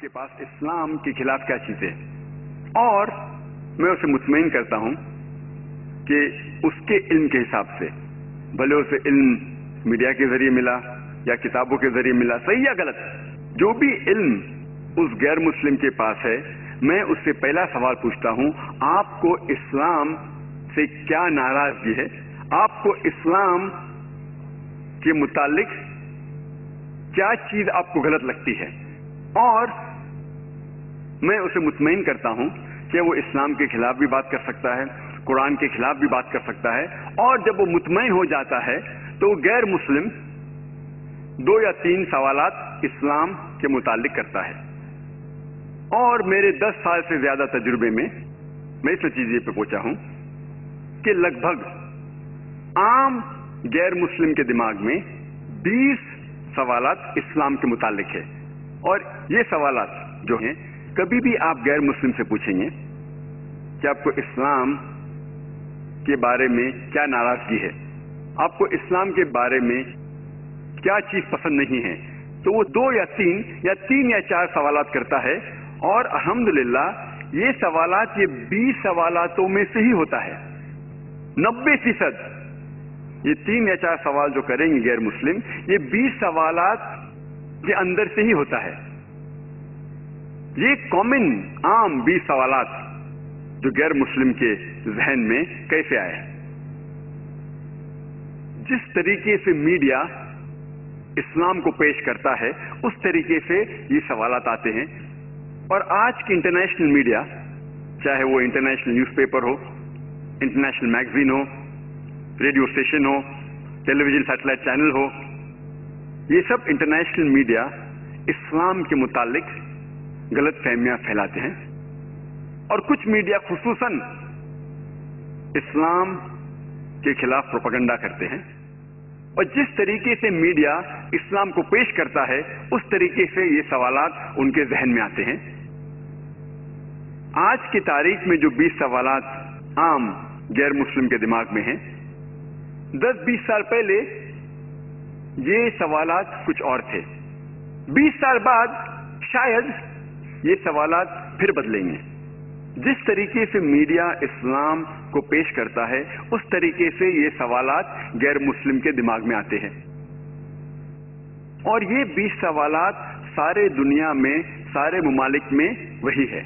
आपके पास इस्लाम के खिलाफ क्या चीज है, और मैं उसे मुतमईन करता हूं कि उसके इल्म के हिसाब से, भले उसे इल्म मीडिया के जरिए मिला या किताबों के जरिए मिला, सही या गलत, जो भी इल्म उस गैर मुस्लिम के पास है, मैं उससे पहला सवाल पूछता हूं, आपको इस्लाम से क्या नाराजगी है, आपको इस्लाम के मुतालिक क्या चीज आपको गलत लगती है, और मैं उसे मुतमईन करता हूं कि वो इस्लाम के खिलाफ भी बात कर सकता है, कुरान के खिलाफ भी बात कर सकता है, और जब वो मुतमईन हो जाता है तो वो गैर मुस्लिम 2 या 3 सवालात इस्लाम के मुतालिक करता है। और मेरे 10 साल से ज्यादा तजुर्बे में मैं इस नतीजे पे पहुंचा हूं कि लगभग आम गैर मुस्लिम के दिमाग में 20 सवालात इस्लाम के मुतालिक है, और ये सवालात जो हैं, कभी भी आप गैर मुस्लिम से पूछेंगे कि आपको इस्लाम के बारे में क्या नाराजगी है, आपको इस्लाम के बारे में क्या चीज पसंद नहीं है, तो वो 2 या 3 या 4 सवालात करता है, और अल्हम्दुलिल्लाह ये सवालात, ये 20 सवालातों में से ही होता है। 90% ये 3 या 4 सवाल जो करेंगे गैर मुस्लिम, ये 20 सवालात के अंदर से ही होता है। ये कॉमन आम 20 सवालात जो गैर मुस्लिम के जहन में कैसे आए, जिस तरीके से मीडिया इस्लाम को पेश करता है उस तरीके से ये सवालात आते हैं। और आज की इंटरनेशनल मीडिया, चाहे वो इंटरनेशनल न्यूज़पेपर हो, इंटरनेशनल मैगजीन हो, रेडियो स्टेशन हो, टेलीविजन सैटेलाइट चैनल हो, ये सब इंटरनेशनल मीडिया इस्लाम के मुतालिक गलत फहमियां फैलाते हैं, और कुछ मीडिया खुसूसन इस्लाम के खिलाफ प्रोपेगेंडा करते हैं। और जिस तरीके से मीडिया इस्लाम को पेश करता है उस तरीके से ये सवालात उनके जहन में आते हैं। आज की तारीख में जो 20 सवालात आम गैर मुस्लिम के दिमाग में हैं, 10-20 साल पहले ये सवालात कुछ और थे। 20 साल बाद शायद ये सवालात फिर बदलेंगे। जिस तरीके से मीडिया इस्लाम को पेश करता है उस तरीके से ये सवालात गैर मुस्लिम के दिमाग में आते हैं, और ये 20 सवालात सारे दुनिया में, सारे मुमालिक में वही है।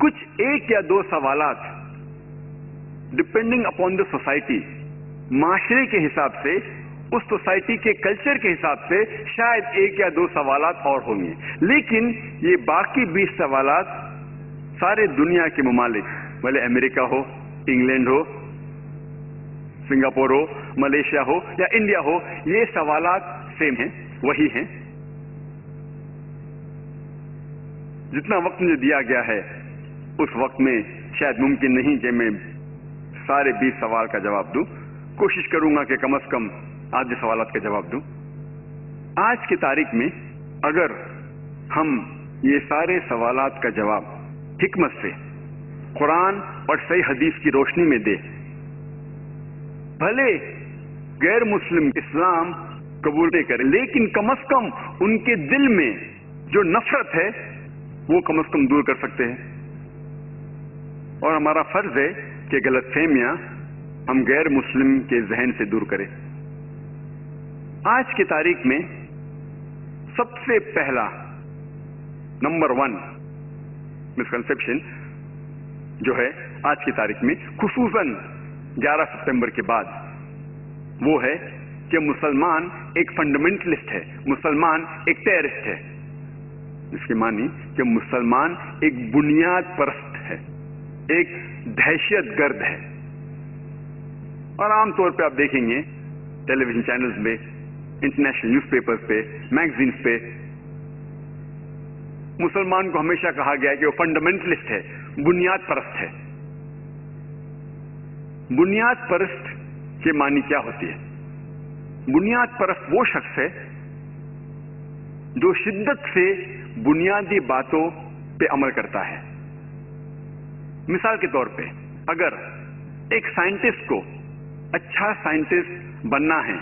कुछ 1 या 2 सवालात डिपेंडिंग अपॉन द सोसाइटी, माशरे के हिसाब से, उस सोसाइटी के कल्चर के हिसाब से शायद 1 या 2 सवालात और होंगे, लेकिन ये बाकी 20 सवालात सारे दुनिया के मुमालिक, भले अमेरिका हो, इंग्लैंड हो, सिंगापुर हो, मलेशिया हो या इंडिया हो, ये सवालात सेम हैं, वही हैं। जितना वक्त मुझे दिया गया है उस वक्त में शायद मुमकिन नहीं कि मैं सारे 20 सवाल का जवाब दूं। कोशिश करूंगा कि कम से कम आधे सवालात का जवाब दूं। आज की तारीख में अगर हम ये सारे सवालात का जवाब हिकमत से कुरान और सही हदीस की रोशनी में दे, भले गैर मुस्लिम इस्लाम कबूल नहीं करें, लेकिन कम से कम उनके दिल में जो नफरत है वो कम से कम दूर कर सकते हैं। और हमारा फर्ज है कि गलतफहमियां हम गैर मुस्लिम के जहन से दूर करें। आज की तारीख में सबसे पहला नंबर 1 मिसकंसेप्शन जो है आज की तारीख में, खुसूसन 11 सितंबर के बाद, वो है कि मुसलमान एक फंडामेंटलिस्ट है, मुसलमान एक टेररिस्ट है। इसके मानी कि मुसलमान एक बुनियाद परस्त है, एक दहशत गर्द है। और आमतौर पे आप देखेंगे टेलीविजन चैनल्स में, इंटरनेशनल न्यूज़पेपर्स पे, मैगजीन्स पे, मुसलमान को हमेशा कहा गया है कि वो फंडामेंटलिस्ट है, बुनियाद परस्त है। बुनियाद परस्त के मानी क्या होती है? बुनियाद परस्त वो शख्स है जो शिद्दत से बुनियादी बातों पे अमल करता है। मिसाल के तौर पे, अगर एक साइंटिस्ट को अच्छा साइंटिस्ट बनना है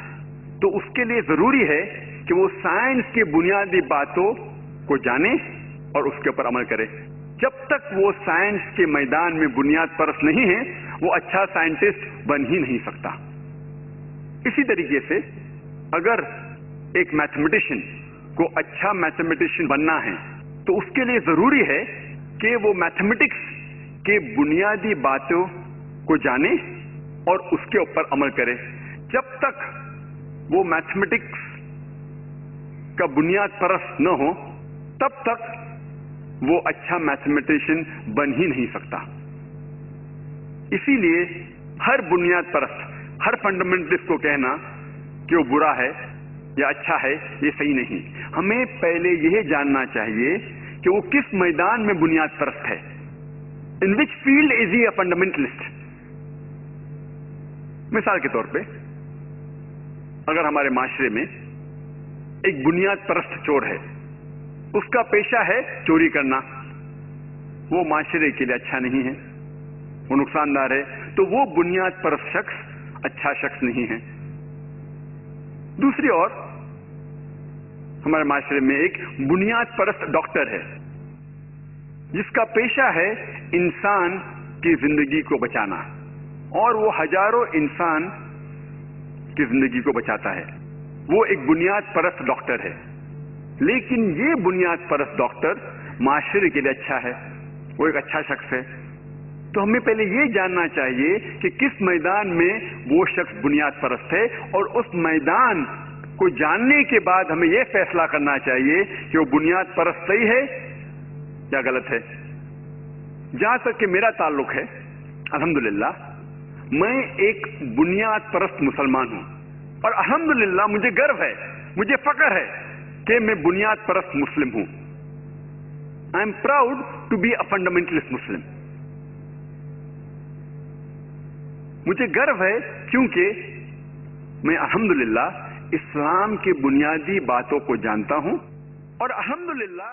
तो उसके लिए जरूरी है कि वो साइंस की बुनियादी बातों को जाने اور اس کے اوپر عمل کرے. جب تک وہ سائنس کے میدان میں بنیاد پرست نہیں ہے وہ اچھا سائنٹسٹ بن ہی نہیں سکتا. اسی طریقے سے اگر ایک میتھمیٹیشین کو اچھا میتھمیٹیشین بننا ہے تو اس کے لیے ضروری ہے کہ وہ میتھمیٹکس کے بنیادی باتوں کو جانے اور اس کے اوپر عمل کرے. جب تک وہ میتھمیٹکس کا بنیاد پرست نہ ہو تب تک وہ اچھا میتھمیٹیشین بن ہی نہیں سکتا. اسی لیے ہر بنیاد پرست، ہر فنڈامنٹلسٹ کو کہنا کہ وہ برا ہے یا اچھا ہے یہ صحیح نہیں. ہمیں پہلے یہ جاننا چاہیے کہ وہ کس میدان میں بنیاد پرست ہے. In which field is he a fundamentalist. مثال کے طور پہ اگر ہمارے معاشرے میں ایک بنیاد پرست چور ہے، اس کا پیشہ ہے چوری کرنا، وہ معاشرے کے لیے اچھا نہیں ہے، وہ نقصان دہ ہے، تو وہ بنیاد پرست شخص اچھا شخص نہیں ہے. دوسری اور ہمارے معاشرے میں ایک بنیاد پرست ڈاکٹر ہے جس کا پیشہ ہے انسان کی زندگی کو بچانا، اور وہ ہزاروں انسان کی زندگی کو بچاتا ہے. وہ ایک بنیاد پرست ڈاکٹر ہے، لیکن یہ بنیاد پرست ڈاکٹر معاشرے کے لیے اچھا ہے، وہ ایک اچھا شخص ہے. تو ہمیں پہلے یہ جاننا چاہیے کہ کس میدان میں وہ شخص بنیاد پرست ہے، اور اس میدان کو جاننے کے بعد ہمیں یہ فیصلہ کرنا چاہیے کہ وہ بنیاد پرست صحیح ہے یا غلط ہے. جہاں تک کہ میرا تعلق ہے، الحمدللہ میں ایک بنیاد پرست مسلمان ہوں، اور الحمدللہ مجھے گرو ہے، مجھے فخر ہے کہ میں بنیاد پرست مسلم ہوں. I am proud to be a fundamentalist Muslim. مجھے گرو ہے کیونکہ میں الحمدللہ اسلام کی بنیادی باتوں کو جانتا ہوں، اور الحمدللہ